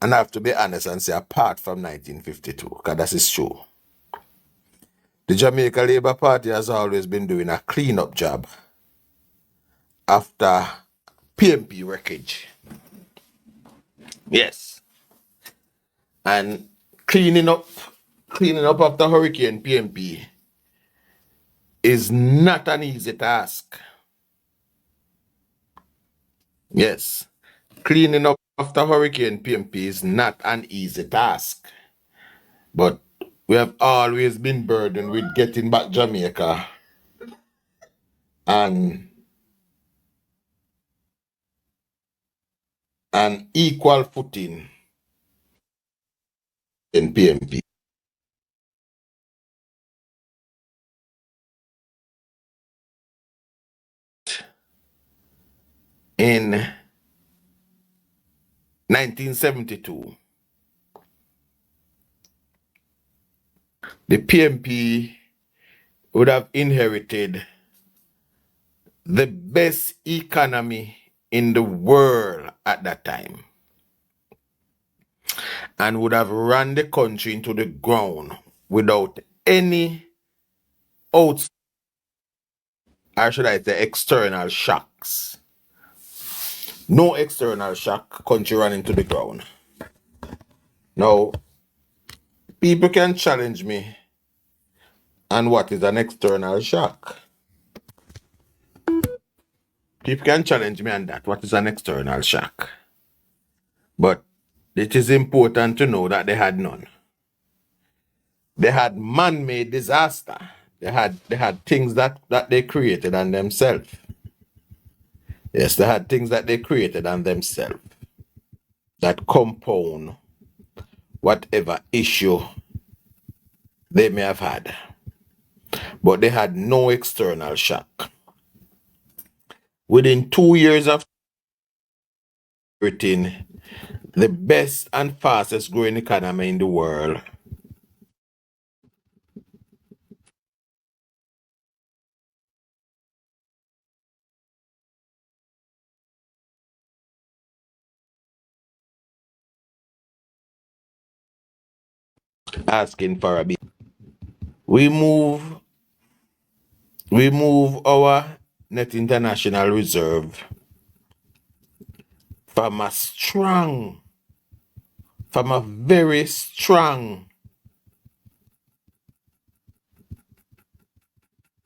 And I have to be honest and say, apart from 1952, because that is true, the Jamaica Labour Party has always been doing a clean-up job after PNP wreckage. Yes. And cleaning up after Hurricane PNP is not an easy task. Yes. Cleaning up after Hurricane PNP is not an easy task. But we have always been burdened with getting back Jamaica and an equal footing in PNP. In 1972, the PNP would have inherited the best economy in the world at that time and would have run the country into the ground without any outside, or should I say, external shocks. No external shock, country ran into the ground. Now, people can challenge me on what is an external shock. People can challenge me on that. What is an external shock? But it is important to know that they had none. They had man-made disaster. They had things that they created on themselves. Yes, they had things that they created on themselves that compound whatever issue they may have had. But they had no external shock. Within 2 years of everything, the best and fastest growing economy in the world, asking for a bit. We move our net international reserve from a very strong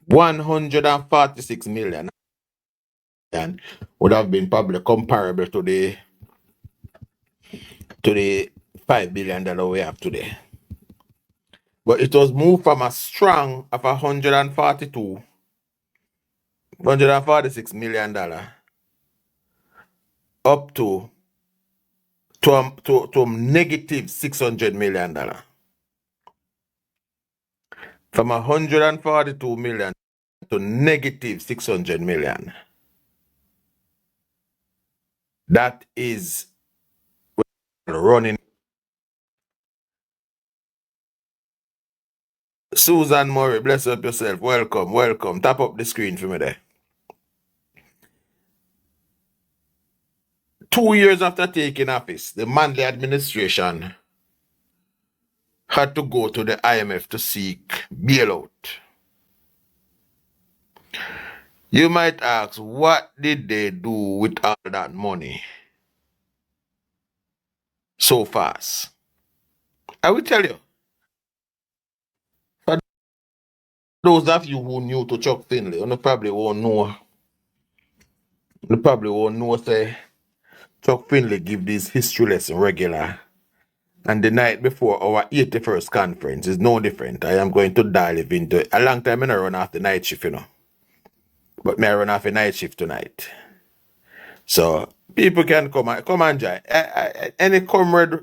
146 million, and would have been probably comparable to the $5 billion we have today. But it was moved from a strong of $146 million up to negative $600 million. From 142 million to negative 600 million. That is running. Susan Murray, bless up yourself. Welcome, welcome. Tap up the screen for me there. 2 years after taking office, the Manley administration had to go to the IMF to seek bailout. You might ask, what did they do with all that money so fast? I will tell you. For those of you who new to Chuck Finley, you probably won't know. You probably won't know, say, Chuck Finley give this history lesson regular. And the night before our 81st conference is no different. I am going to dive into it. A long time I run off the night shift, But may I run off a night shift tonight. So people can come and join. Any comrade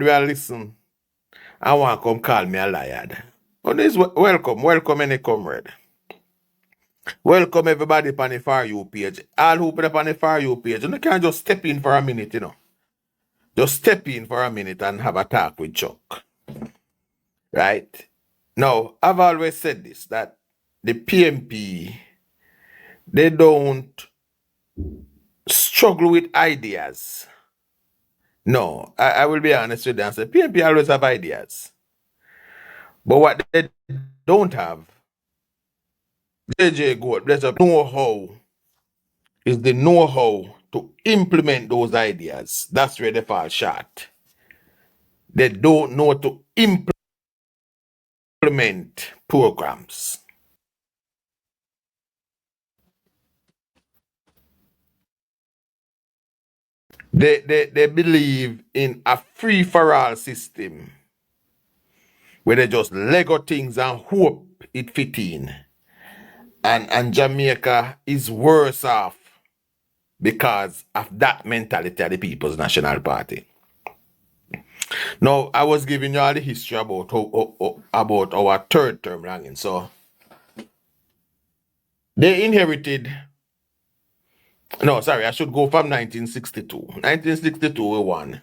will listen. I want to come call me a liar. Oh, this welcome any comrade. Welcome everybody on the For You page. All who put up on the For You page. You can't just step in for a minute, Just step in for a minute and have a talk with Chuck. Right? Now, I've always said this, that the PNP, they don't struggle with ideas. No, I will be honest with you and say PNP always have ideas. But what they don't have, JJ Goat, there's a know-how, is the know-how to implement those ideas. That's where they fall short. They don't know to implement programs. They believe in a free-for-all system where they just Lego things and hope it fit in. And Jamaica is worse off because of that mentality of the People's National Party. Now, I was giving you all the history about about our third term ranking. So they inherited. No, sorry, I should go from 1962. 1962, we won.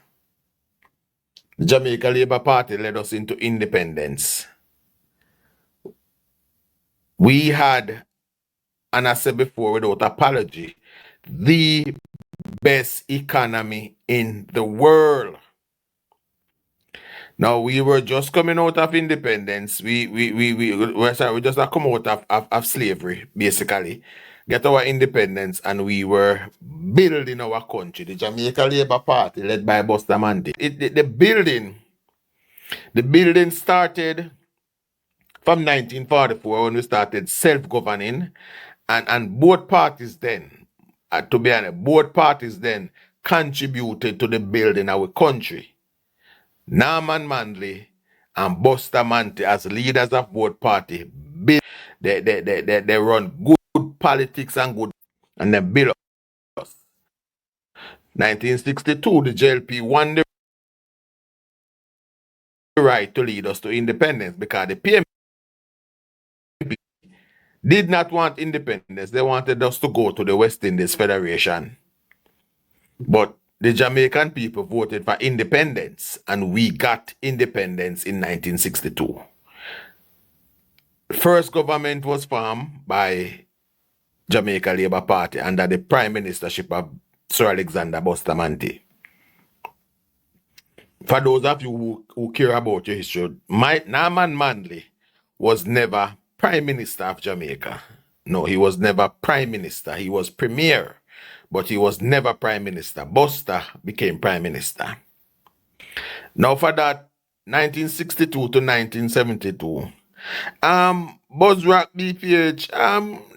The Jamaica Labour Party led us into independence. We had, and I said before without apology, the best economy in the world. Now we were just coming out of independence. We just come out of slavery, basically. Get our independence and we were building our country. The Jamaica Labour Party led by Bustamante. The building started from 1944 when we started self-governing and both parties then, to be honest, both parties then contributed to the building of our country. Norman Manley and Bustamante as leaders of both parties, they run good politics and good, and they build us. 1962, the JLP won the right to lead us to independence because the PNP did not want independence. They wanted us to go to the West Indies Federation. But the Jamaican people voted for independence and we got independence in 1962. First government was formed by Jamaica Labour Party under the prime ministership of Sir Alexander Bustamante. For those of you who care about your history, Norman Manley was never prime minister of Jamaica. No, he was never prime minister. He was premier, but he was never prime minister. Buster became prime minister. Now for that, 1962 to 1972, Buzzrock BPH,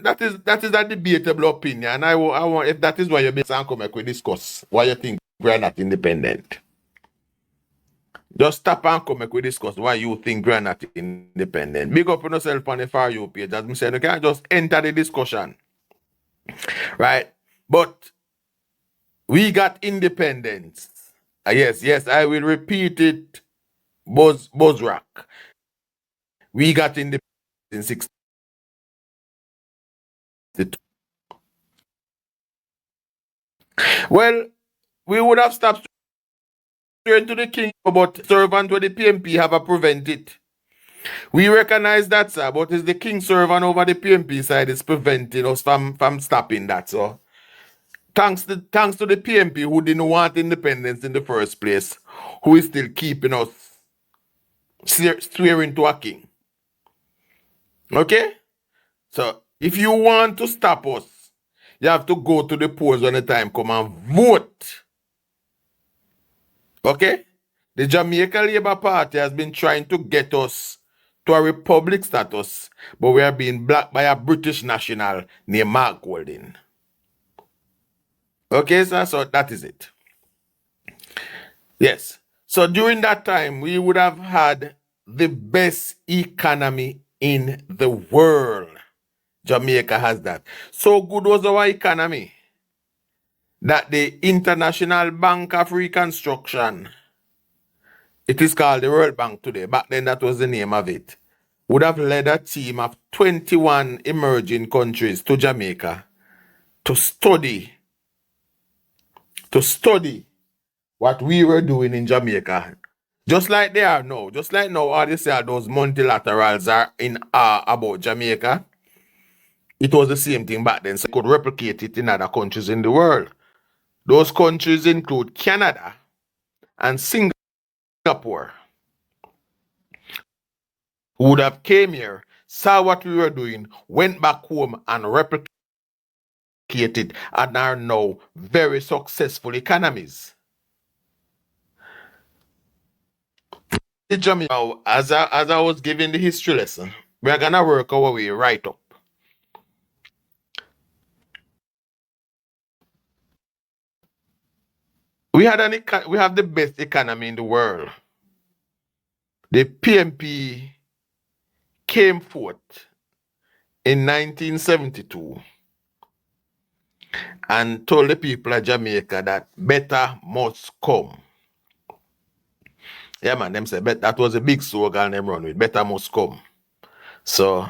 that is a debatable opinion. I want if that is why you're based on come we discuss why you think we're not independent. Just stop and come we discuss why you think we're not independent. Big up on yourself on the far you page. As I said, you can't just enter the discussion. Right? But we got independence. Yes, I will repeat it. Buzzrock. We got independence in 1962. Well, we would have stopped straight to the king, but servant where the PNP have a prevent it. We recognize that, sir, but it's the king servant over the PNP side is preventing us from stopping that. So thanks to the PNP who didn't want independence in the first place, who is still keeping us swearing to a king. Okay? So if you want to stop us, you have to go to the polls when the time come and vote. Okay? The Jamaica Labour Party has been trying to get us to a republic status, but we are being blocked by a British national named Mark Golding. Okay, sir? So that is it. Yes. So during that time, we would have had the best economy in the world. Jamaica has that. So good was our economy that the International Bank of Reconstruction, it is called the World Bank today, back then that was the name of it, would have led a team of 21 emerging countries to Jamaica to study what we were doing in Jamaica. Just like they are now. Just like now, all they say those multilaterals are in awe about Jamaica. It was the same thing back then. So they could replicate it in other countries in the world. Those countries include Canada and Singapore, who would have came here, saw what we were doing, went back home and replicated it, and are now very successful economies. Now, as I was giving the history lesson, we are gonna work our way right up. We have the best economy in the world. The PNP came forth in 1972 and told the people of Jamaica that better must come. Yeah, man, them said that was a big slogan them run with, better must come. So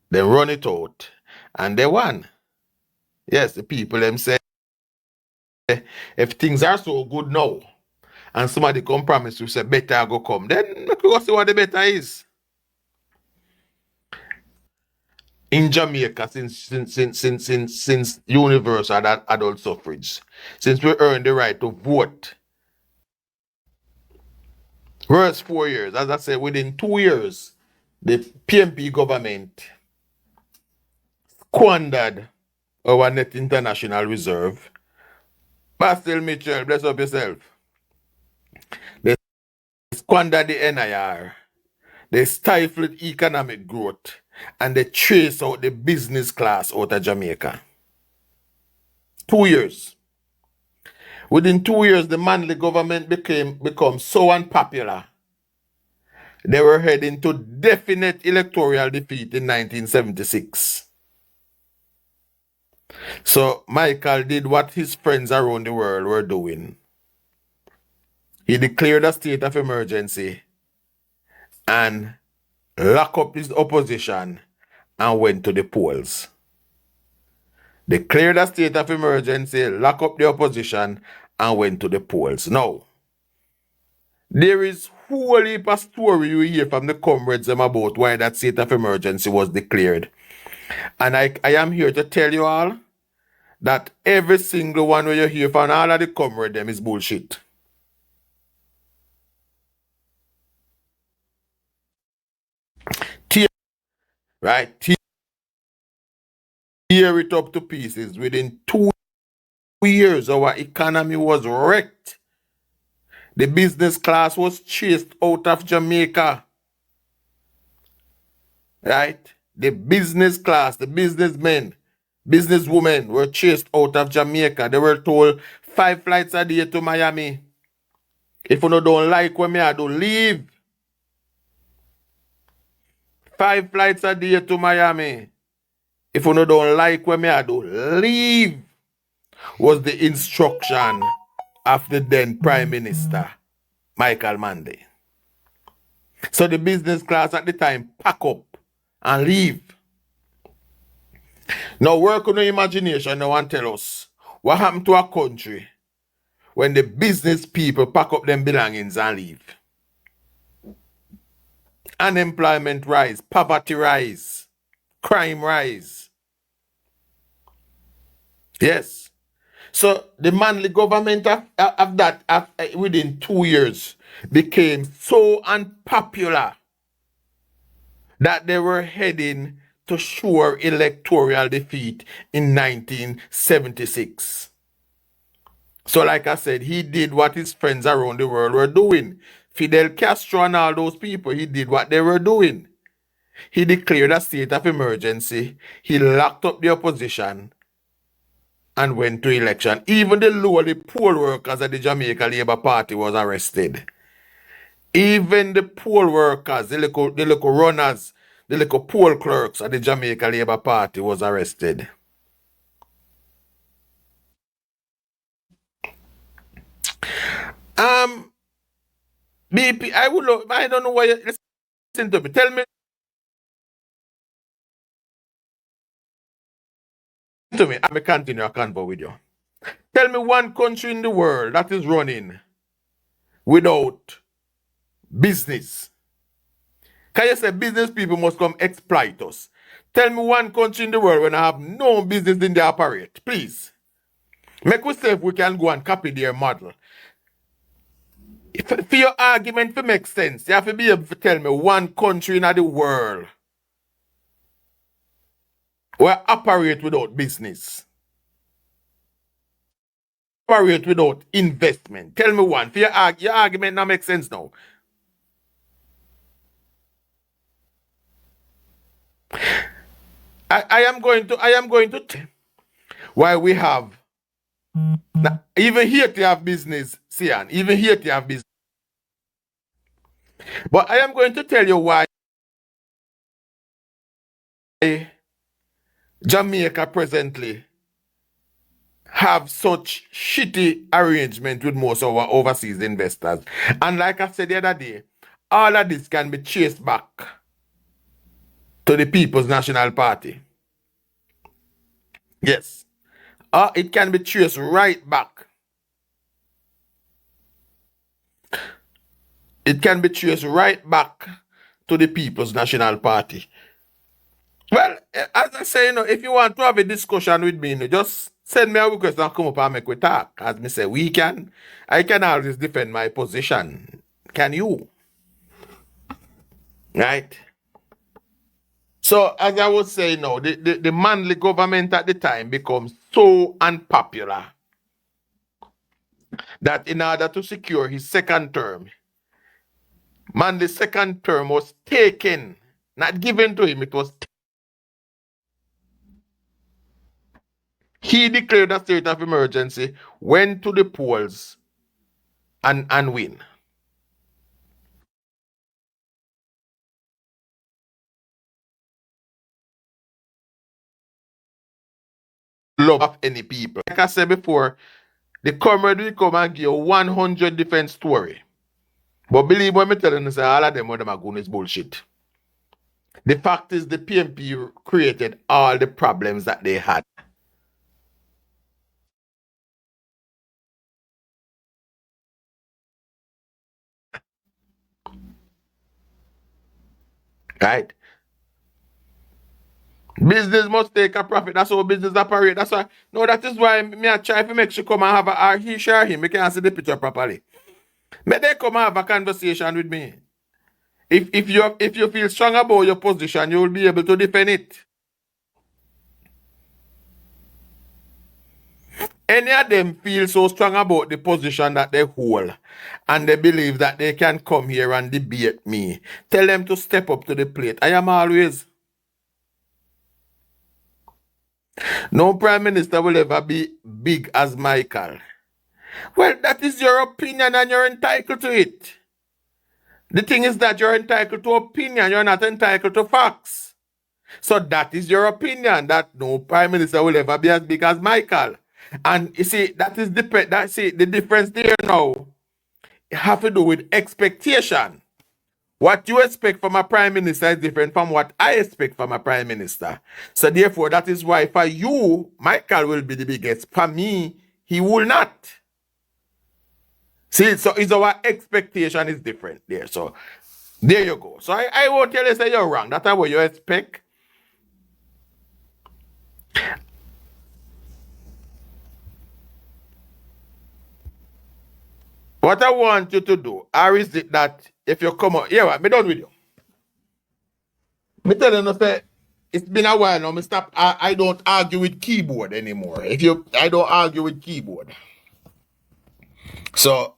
they run it out and they won. Yes, the people them say, if things are so good now, and somebody come promise you say better go come, then we go see what the better is. In Jamaica, since universal adult suffrage, since we earned the right to vote, first 4 years, as I said, within 2 years, the PNP government squandered our net international reserve. Pastel Mitchell, bless up yourself. They squandered the NIR. They stifled economic growth and they chased out the business class out of Jamaica. 2 years. Within 2 years, the Manley government become so unpopular. They were heading to definite electoral defeat in 1976. So Michael did what his friends around the world were doing. He declared a state of emergency and locked up his opposition and went to the polls. Declared a state of emergency, locked up the opposition and went to the polls. Now, there is whole heap of story you hear from the comrades them about why that state of emergency was declared. And I am here to tell you all that every single one where you hear from all of the comrades them is bullshit. Right? Tear it up to pieces. Within 2 years, our economy was wrecked. The business class was chased out of Jamaica. Right? The business class, the businessmen, businesswomen were chased out of Jamaica. They were told 5 flights a day to Miami. If you don't like what me I do, leave. 5 flights a day to Miami. If you don't like what me I do, leave. Was the instruction of the then Prime Minister, Michael Manley. So the business class at the time pack up and leave. Now work on your imagination now and tell us what happened to a country when the business people pack up them belongings and leave. Unemployment rise, poverty rise, crime rise. Yes. So the Manley government of that within 2 years became so unpopular that they were heading to sure electoral defeat in 1976. So like I said, he did what his friends around the world were doing. Fidel Castro and all those people, he did what they were doing. He declared a state of emergency. He locked up the opposition and went to election. Even the lowly poll workers at the Jamaica Labour Party was arrested. Even the poll workers, the little runners, the little poll clerks at the Jamaica Labour Party was arrested. BP, I don't know why you listen to me. Tell me to me. I'm going to continue a convo with you. Tell me one country in the world that is running without business. Can you say business people must come exploit us? Tell me one country in the world when I have no business in the operate, please. Make we say if we can go and copy their model. For your argument to make sense, you have to be able to tell me one country in the world where operate without business, operate without investment. Tell me one. For your argument now makes sense now. I am going to tell why we have now, even here to have business, Sian, even here to have business. But I am going to tell you why Jamaica presently have such shitty arrangement with most of our overseas investors. And like I said the other day, all of this can be traced back to the People's National Party. Yes. It can be traced right back. It can be traced right back to the People's National Party. Well, as I say, if you want to have a discussion with me, just send me a request and come up and make we talk. As me say, I can always defend my position. Can you? Right? So, as I was saying now, the Manley government at the time becomes so unpopular that in order to secure his second term, Manley's second term was taken, not given to him, it was taken. He declared a state of emergency, went to the polls, and win. Love of any people. Like I said before, the comrade will come and give you 100 different story. But believe when me telling you, say all of them what them are going is bullshit. The fact is the PNP created all the problems that they had. Right? Business must take a profit. That's how business operate. That's why. No, that is why me I try to make sure come and have he share him. Me can't see the picture properly. May they come and have a conversation with me. If you feel strong about your position, you will be able to defend it. Any of them feel so strong about the position that they hold and they believe that they can come here and debate me. Tell them to step up to the plate. I am always. No prime minister will ever be big as Michael. Well, that is your opinion and you're entitled to it. The thing is that you're entitled to opinion, you're not entitled to facts. So that is your opinion, that no prime minister will ever be as big as Michael. And you see, that is the difference there now. It have to do with expectation. What you expect from a prime minister is different from what I expect from a prime minister. So therefore, that is why for you, Michael will be the biggest. For me, he will not. See, so it's our expectation is different there. So there you go. So I won't tell you say you're wrong. That's what you expect. What I want you to do, or is it that if you come out, yeah, me done with you. Me tell you, say, it's been a while now. Me stop. I don't argue with keyboard anymore. I don't argue with keyboard. So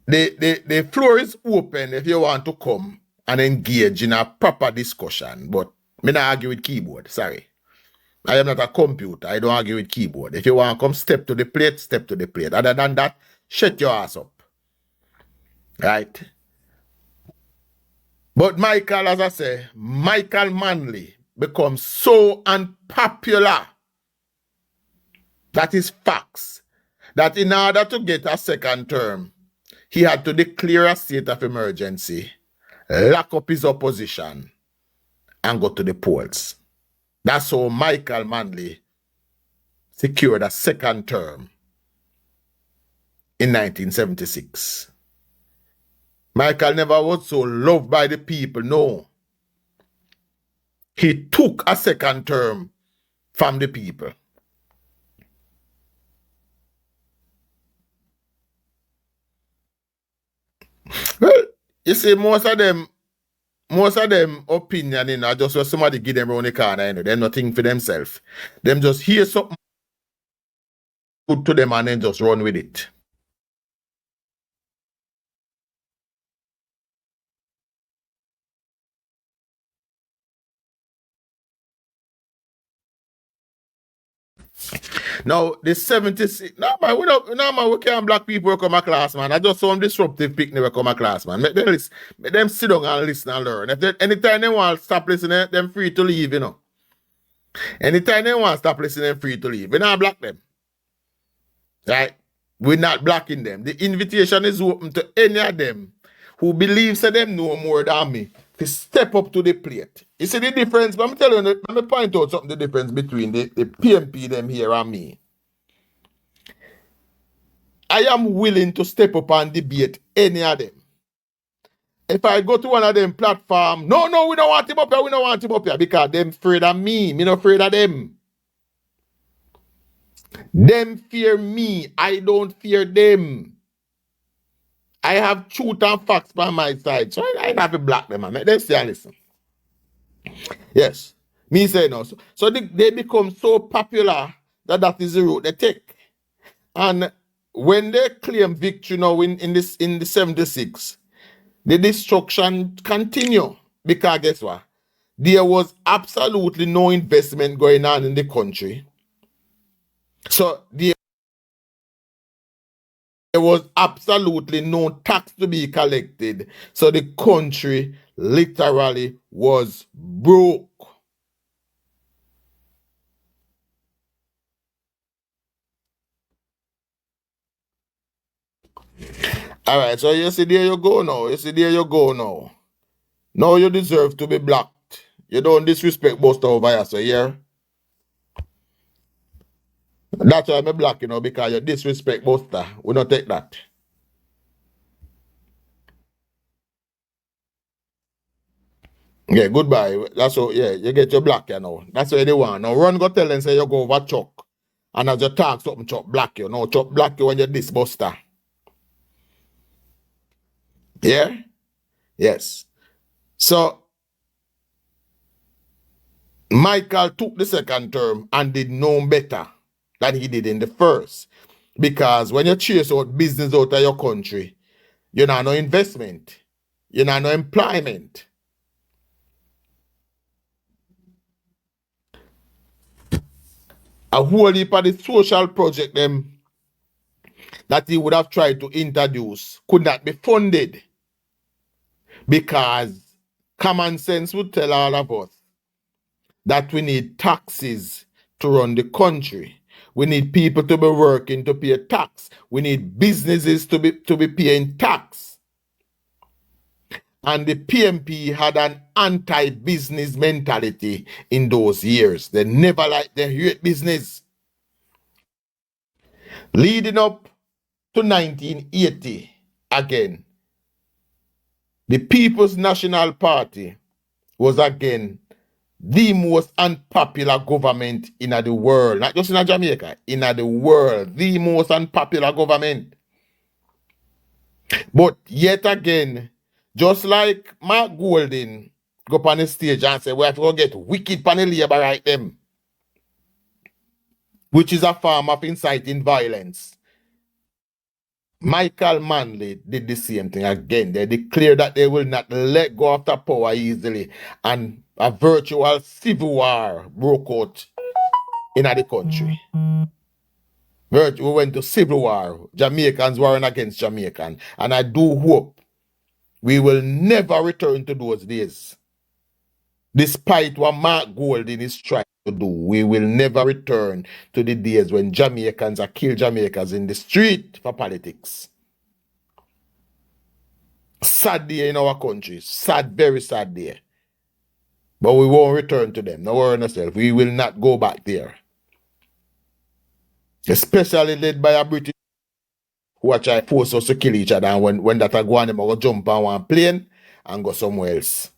the floor is open if you want to come and engage in a proper discussion. But me not argue with keyboard. Sorry. I am not a computer. I don't argue with keyboard. If you want to come step to the plate, step to the plate. Other than that, shut your ass up. Right? But Michael, as I say, Michael Manley becomes so unpopular. That is facts. That in order to get a second term, he had to declare a state of emergency, lock up his opposition, and go to the polls. That's how Michael Manley secured a second term in 1976. Michael never was so loved by the people, no. He took a second term from the people. You see, most of them opinion, just what somebody give them around the corner, they're nothing for themselves. Them just hear something good to them and then just run with it. Now, the 76, no, man, we can't black people come a class, man. I just saw some disruptive picnic will come a class, man. Make them sit down and listen and learn. Anytime they want to stop listening, them free to leave. Anytime they want to stop listening, them free to leave. We not black them. Right? We're not blocking them. The invitation is open to any of them who believes that them know more than me to step up to the plate. You see the difference? But I'm telling you, let me point out something the difference between the PNP them here and me. I am willing to step up and debate any of them. If I go to one of them platform, no, we don't want him up here, we don't want him up here because them afraid of me. Me not afraid of them. Them fear me. I don't fear them. I have truth and facts by my side. So I have to block them. Man. Let's see and listen. Yes. Me say no. So they become so popular that is the route they take. And when they claim victory now in the 76, the destruction continue. Because guess what? There was absolutely no investment going on in the country. So there was absolutely no tax to be collected. So the country literally was broke. All right, so you see there you go now. You see there you go now. Now you deserve to be blocked. You don't disrespect Buster over here, so yeah. That's why I'm black, because you disrespect Buster. We don't take that. Yeah, goodbye. That's all, yeah, you get your black, That's what they want. Now run go tell them say you go over Chuck. And as you talk something, Chuck black you. No, Chuck black you when you this Buster. Yeah? Yes. So Michael took the second term and did no better than he did in the first. Because when you chase out business out of your country, you know no investment. You know no employment. A whole heap of the social project them that he would have tried to introduce could not be funded because common sense would tell all of us that we need taxes to run the country. We need people to be working to pay tax. We need businesses to be paying tax. And the PNP had an anti-business mentality in those years. They never liked the hate business. Leading up to 1980, again, the People's National Party was again the most unpopular government in the world, not just in Jamaica, in the world, the most unpopular government. But yet again, just like Mark Golding go up on the stage and say, we have to go get wicked panel labor right them, which is a form of inciting violence. Michael Manley did the same thing again. They declared that they will not let go of the power easily, and a virtual civil war broke out in the country. We went to civil war. Jamaicans warring against Jamaican. And I do hope we will never return to those days. Despite what Mark Golding is trying to do, we will never return to the days when Jamaicans are killed Jamaicans in the street for politics. Sad day in our country. Sad, very sad day. But we won't return to them. No worry yourself. We will not go back there. Especially led by a British who are trying to force us to kill each other. And when that are going, them will jump on one plane and go somewhere else.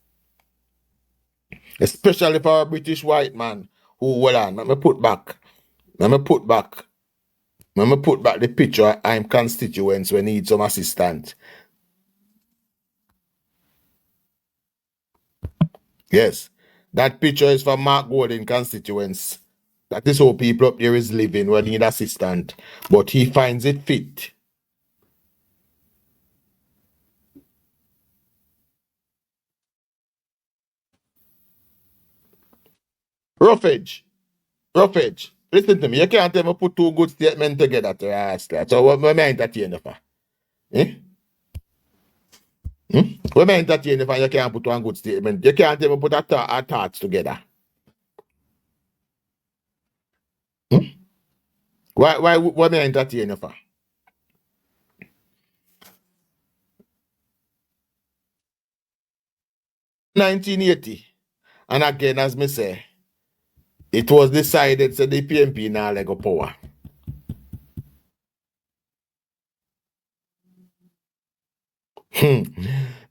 Especially for a British white man who, well on, let me put back the picture. I'm constituents when need some assistance. Yes. That picture is from Mark Gordon constituents. That is how people up there is living when need assistant. But he finds it fit. Roughage. Roughage. Listen to me. You can't ever put two good statements together to ask that. So what am I entertaining for? Eh? What am I entertaining for? You can't put one good statement. You can't even put a thoughts together. Hmm? Why what am I entertaining for? 1980. And again, as me say, it was decided that the PNP now let go power.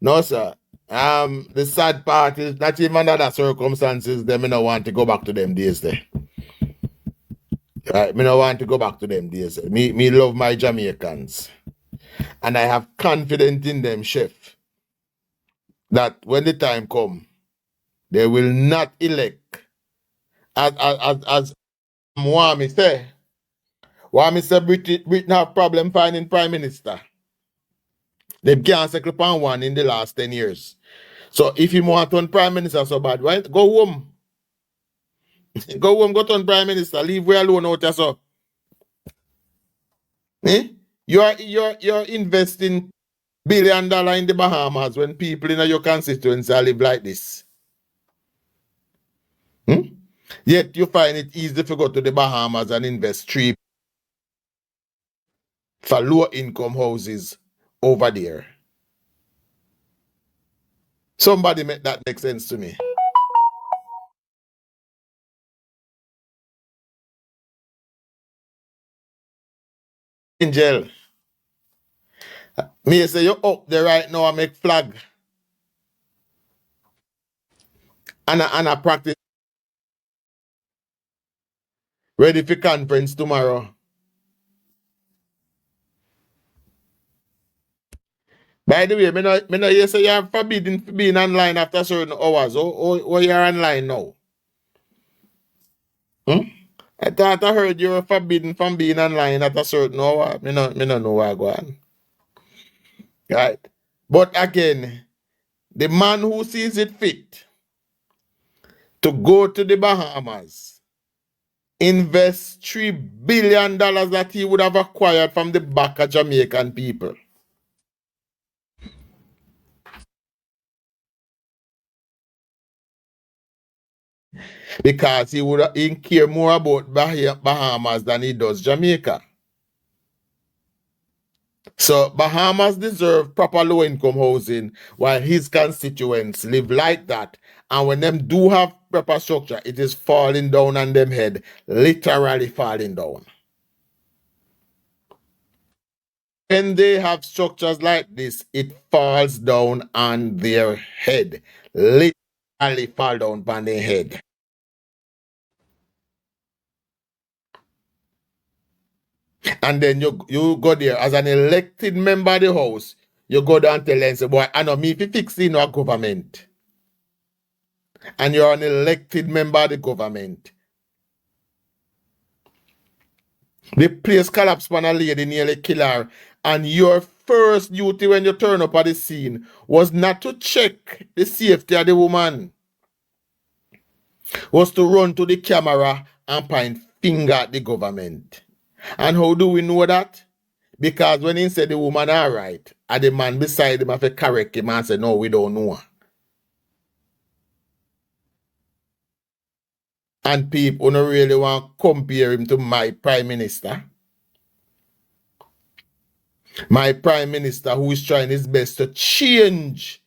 No, sir. The sad part is not even under the circumstances, them don't want to go back to them days there. Right? Me don't want to go back to them days. Me love my Jamaicans. And I have confidence in them, chef, that when the time come, they will not elect as Wami say. Wami say Britain have problem finding prime minister. They can't settle upon one in the last 10 years. So if you want to turn prime minister so bad, right? Go home. Go home, go turn prime minister. Leave we alone out there so. Eh? You're investing $1 billion in the Bahamas when people in your constituency live like this. Hmm? Yet you find it easy to go to the Bahamas and invest three for low income houses over there. Somebody make that make sense to me. Angel, me say you up there right now and make flag and I practice ready for conference tomorrow. By the way, me no hear say you're forbidden for being online after certain hours. Or you're online now. Hmm? I thought I heard you were forbidden from being online at a certain hour. Me no know where go on. Right. But again, the man who sees it fit to go to the Bahamas, invest $3 billion that he would have acquired from the back of Jamaican people. Because he care more about Bahamas than he does Jamaica. So Bahamas deserve proper low income housing while his constituents live like that. And when them do have proper structure, it is falling down on them head, literally falling down. When they have structures like this, it falls down on their head. Literally fall down on their head. And then you go there as an elected member of the house, you go down and tell them, say, boy, I know me if you fix in our government. And you're an elected member of the government. The place collapsed on a lady, nearly kill her. And your first duty when you turn up at the scene was not to check the safety of the woman, was to run to the camera and point finger at the government. And how do we know that? Because when he said the woman all right, and the man beside him have to correct him and say, no, we don't know her. And people don't really want to compare him to my prime minister. My prime minister who is trying his best to change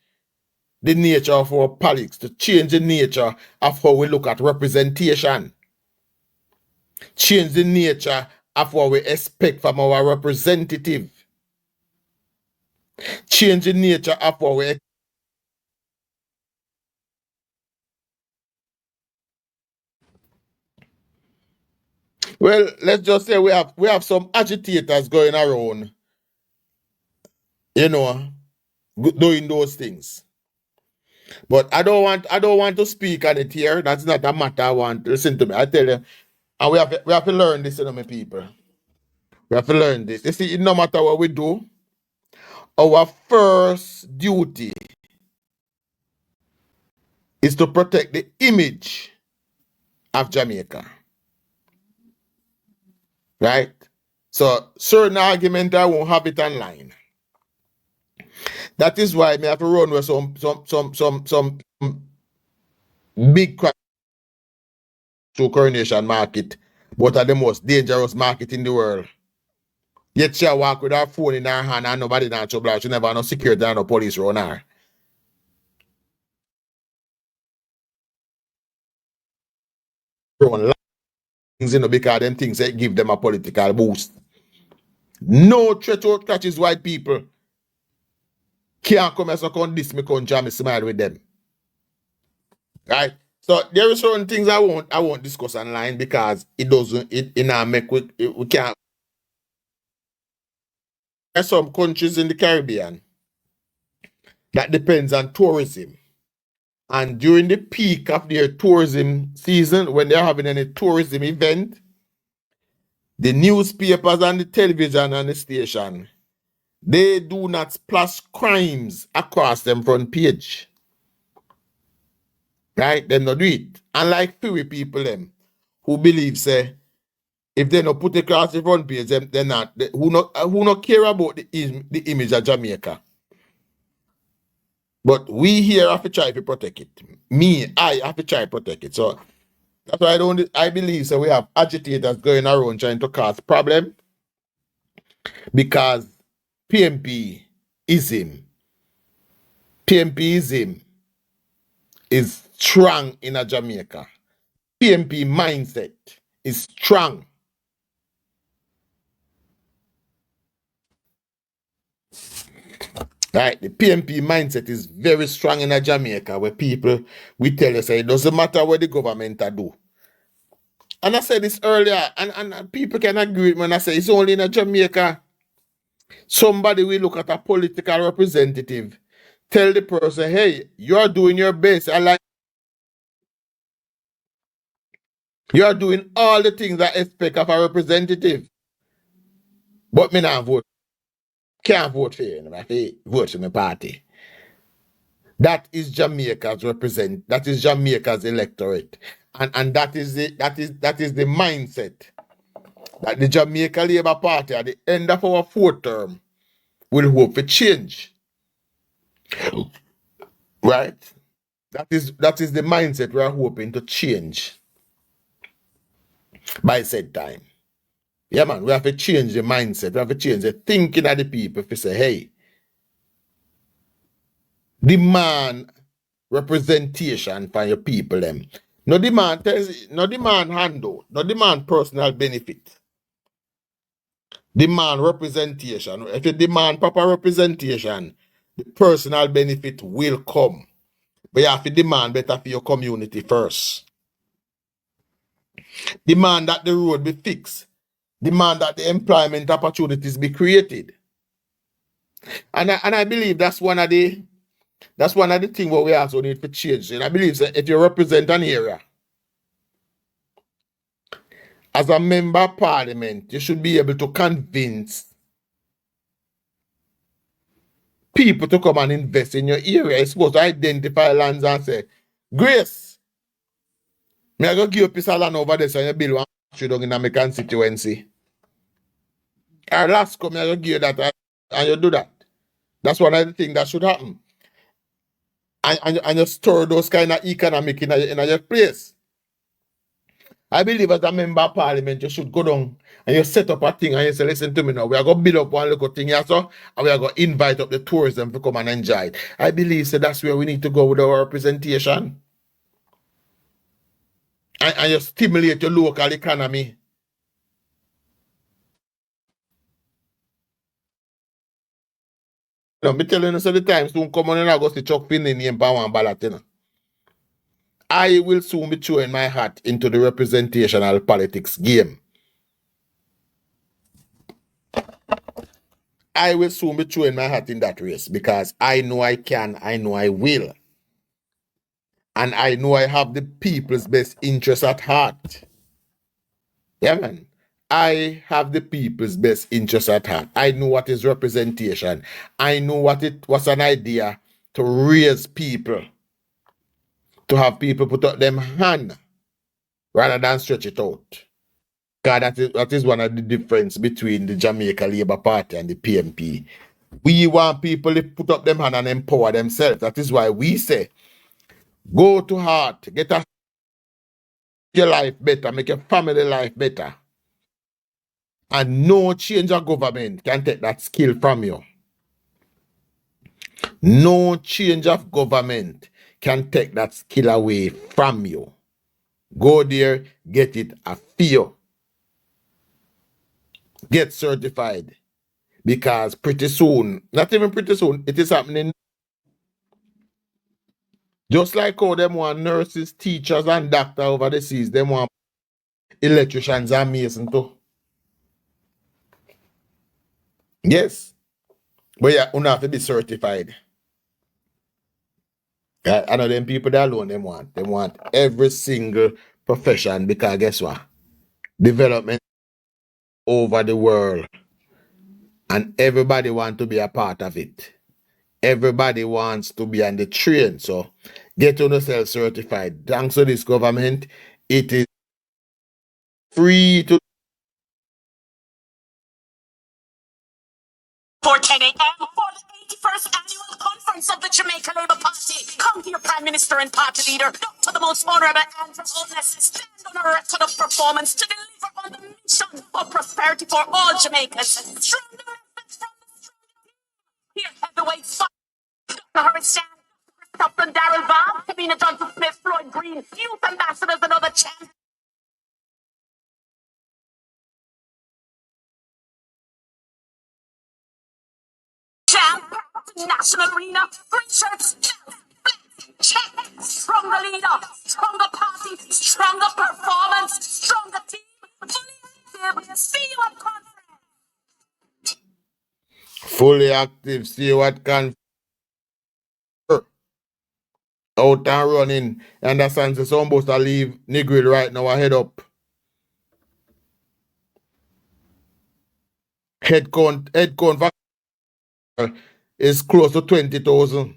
the nature of our politics, to change the nature of how we look at representation, change the nature of what we expect from our representative, change the nature of what we. Well, let's just say we have some agitators going around, you know, doing those things. But I don't want to speak on it here. That's not a matter I want. Listen to me. I tell you, and we have to learn this, you know, my people. We have to learn this. You see, no matter what we do, our first duty is to protect the image of Jamaica. Right? So certain argument I won't have it online. That is why I have to run with some big crap to Coronation Market, but are the most dangerous market in the world. Yet she walk with her phone in her hand and nobody not trouble. She never no security and no police run her. Run things, you know, because them things that give them a political boost. No threat or catches white people can't come as a con this me country and smile with them. Right? So there are certain things I won't discuss online because it doesn't it now make we can't. There's some countries in the Caribbean that depends on tourism. And during the peak of their tourism season, when they're having any tourism event, the newspapers and the television and the station, they do not splash crimes across them front page. Right? They not do it. Unlike few people them who believe say if they not put it across the front page, they're not who not care about the image of Jamaica. But we here have to try to protect it. I have to try to protect it. So that's why I believe so we have agitators going around trying to cause problem because PNPism, PNPism is strong in a Jamaica. PNP mindset is strong. Right, the PNP mindset is very strong in a Jamaica where people we tell you say it doesn't matter what the government do. And I said this earlier, and people can agree when I say it's only in a Jamaica. Somebody will look at a political representative, tell the person, hey, you're doing your best. I like you're doing all the things I expect of a representative. But me not vote. Can't vote for you. I say vote for my party. That is Jamaica's that is Jamaica's electorate. And that is the mindset that the Jamaica Labour Party at the end of our fourth term will hope for change. Right? That is the mindset we are hoping to change by said time. Yeah, man, we have to change the mindset. We have to change the thinking of the people to say, hey, demand representation for your people them. No demand handout, no demand personal benefit. Demand representation. If you demand proper representation, the personal benefit will come. But you have to demand better for your community first. Demand that the road be fixed. Demand that the employment opportunities be created. And I believe that's one of the things what we also need to change. And I believe that if you represent an area, as a member of parliament, you should be able to convince people to come and invest in your area. You're supposed to identify lands and say, Grace, me I go give you a piece of land over there so you build one factory down in my constituency. Or last come, I go give you that and you do that. That's one of the things that should happen. And you store those kind of economic in your place. I believe as a member of parliament, you should go down and you set up a thing and you say, listen to me now, we are going to build up one little thing here, so, and we are going to invite up the tourism to come and enjoy it. I believe so that's where we need to go with our representation. And you stimulate your local economy. No, me telling you, so the time soon come on and I go to Chuck Finney name by one ballot, you know. I will soon be throwing my hat into the representational politics game. I will soon be throwing my hat in that race because I know I can, I know I will. And I know I have the people's best interest at heart. Yeah, man. I have the people's best interest at heart. I know what is representation. I know what it was an idea to raise people, to have people put up them hand rather than stretch it out. God, that is one of the difference between the Jamaica Labour Party and the PNP. We want people to put up them hand and empower themselves. That is why we say, go to heart, your life better, make your family life better. And no change of government can take that skill from you. No change of government can take that skill away from you. Go there, get it a feel. Get certified. Because pretty soon, not even pretty soon, it is happening. Just like how them want nurses, teachers, and doctors over the seas, them want electricians and masons too. Yes. But yeah, you have to be certified. I know them people that alone them want. They want every single profession because guess what? Development over the world. And everybody want to be a part of it. Everybody wants to be on the train. So get yourself certified. Thanks to this government, it is free to 4:10 a.m. for the 81st annual conference of the Jamaica Labour Party. Come here, Prime Minister and Party Leader, Dr. the Most Honourable Andrew Holness, stand on a record of performance to deliver on the mission of prosperity for all Jamaicans. Strong development from the strong here, heavyweight fight. Dr. Horace Shan, Christopher Darrell Bob, Kamina Johnson Smith, Floyd Green, youth ambassadors, and other champions. National arena, green shirts, check, stronger leader, stronger party, stronger performance, stronger team, fully active. See you at conference. fully active. See what can out and running. Understand? So some supposed to leave Negril right now. Head up. Head count is close to 20,000.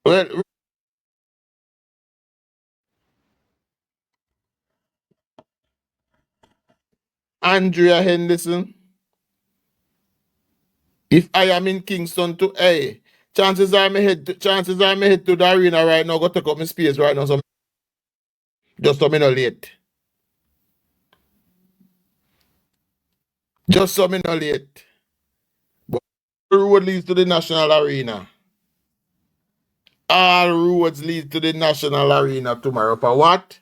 Well, Andrea Henderson, if I am in Kingston to chances are me head to the arena right now, go take up my space right now, so just so me no late. Just so me no late. But the road leads to the national arena. All roads lead to the national arena tomorrow. For what?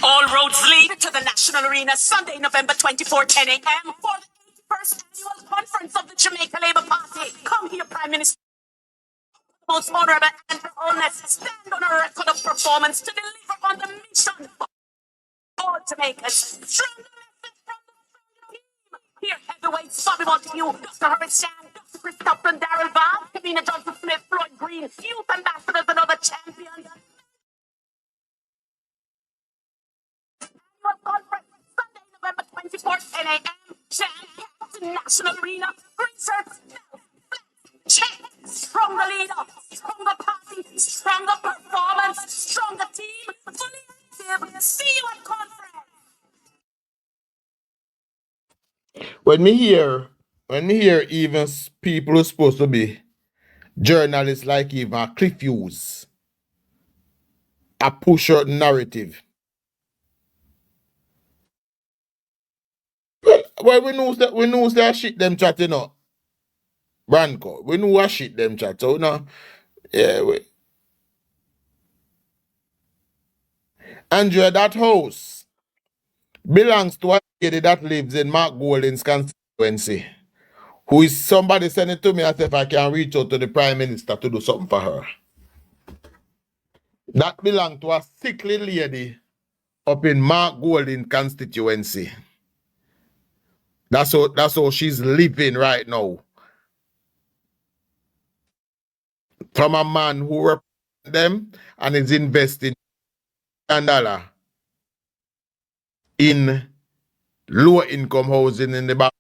All roads lead to the National Arena Sunday, November 24, 10 a.m. for the 81st annual conference of the Jamaica Labour Party. Come here, Prime Minister. Most honorable Andrew Holness, stand on a record of performance to deliver on the mission for all Jamaicans. Strong message from the team. Here, heavyweights, Bobby Montague, Dr. Horace Shan, Dr. Christopher Darrell Bob, Kamina Johnson Smith, Floyd Green, youth ambassadors, and other champions. Conference, Sunday, November 24th, 10 a.m. Jam National Arena, green shirts, check, stronger leader, stronger party, stronger performance, stronger team, fully active. See you at conference. When me hear even people who's supposed to be journalists like even Cliff Hughes, a push out narrative. Well, we know that shit them chat, Branco. We know what shit them chat. So yeah, Andrea, that house belongs to a lady that lives in Mark Golding's constituency. Who is somebody send it to me as if I can reach out to the Prime Minister to do something for her. That belongs to a sickly lady up in Mark Golding constituency. That's how she's living right now. From a man who represents them and is investing $1 in low income housing in the back,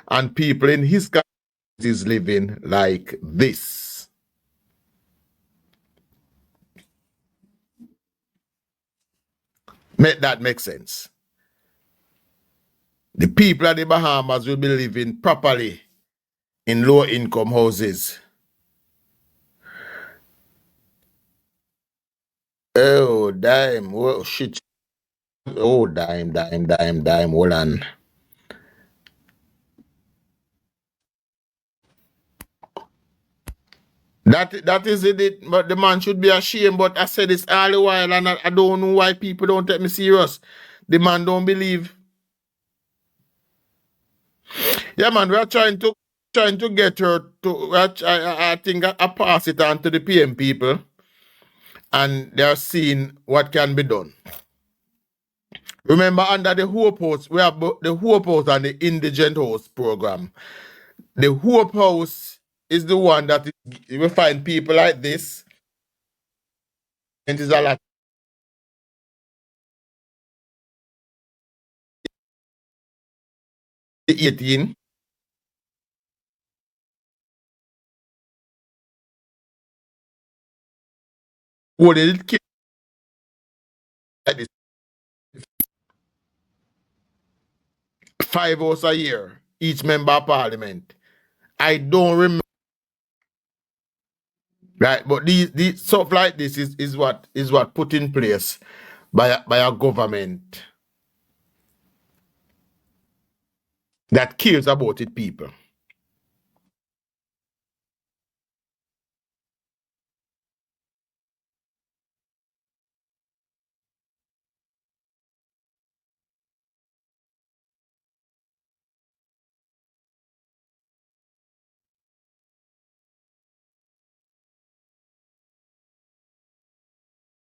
and people in his country is living like this. Make that make sense. The people of the Bahamas will be living properly in low income houses. Oh, dime. Oh, shit. Oh, dime. Hold on. That is it. But the man should be ashamed. But I said this all the while, and I don't know why people don't take me serious. The man don't believe. Yeah, man, we are trying to get her to. I think I pass it on to the PM people, and they are seeing what can be done. Remember, under the Hope House, we have the Hope House and the Indigent House program. The Hope House is the one that you will find people like this, and it is a lot 18. Who did kids like this 5 hours a year, each member of parliament. I don't remember. Right, but these stuff like this is what put in place by a government that cares about its people.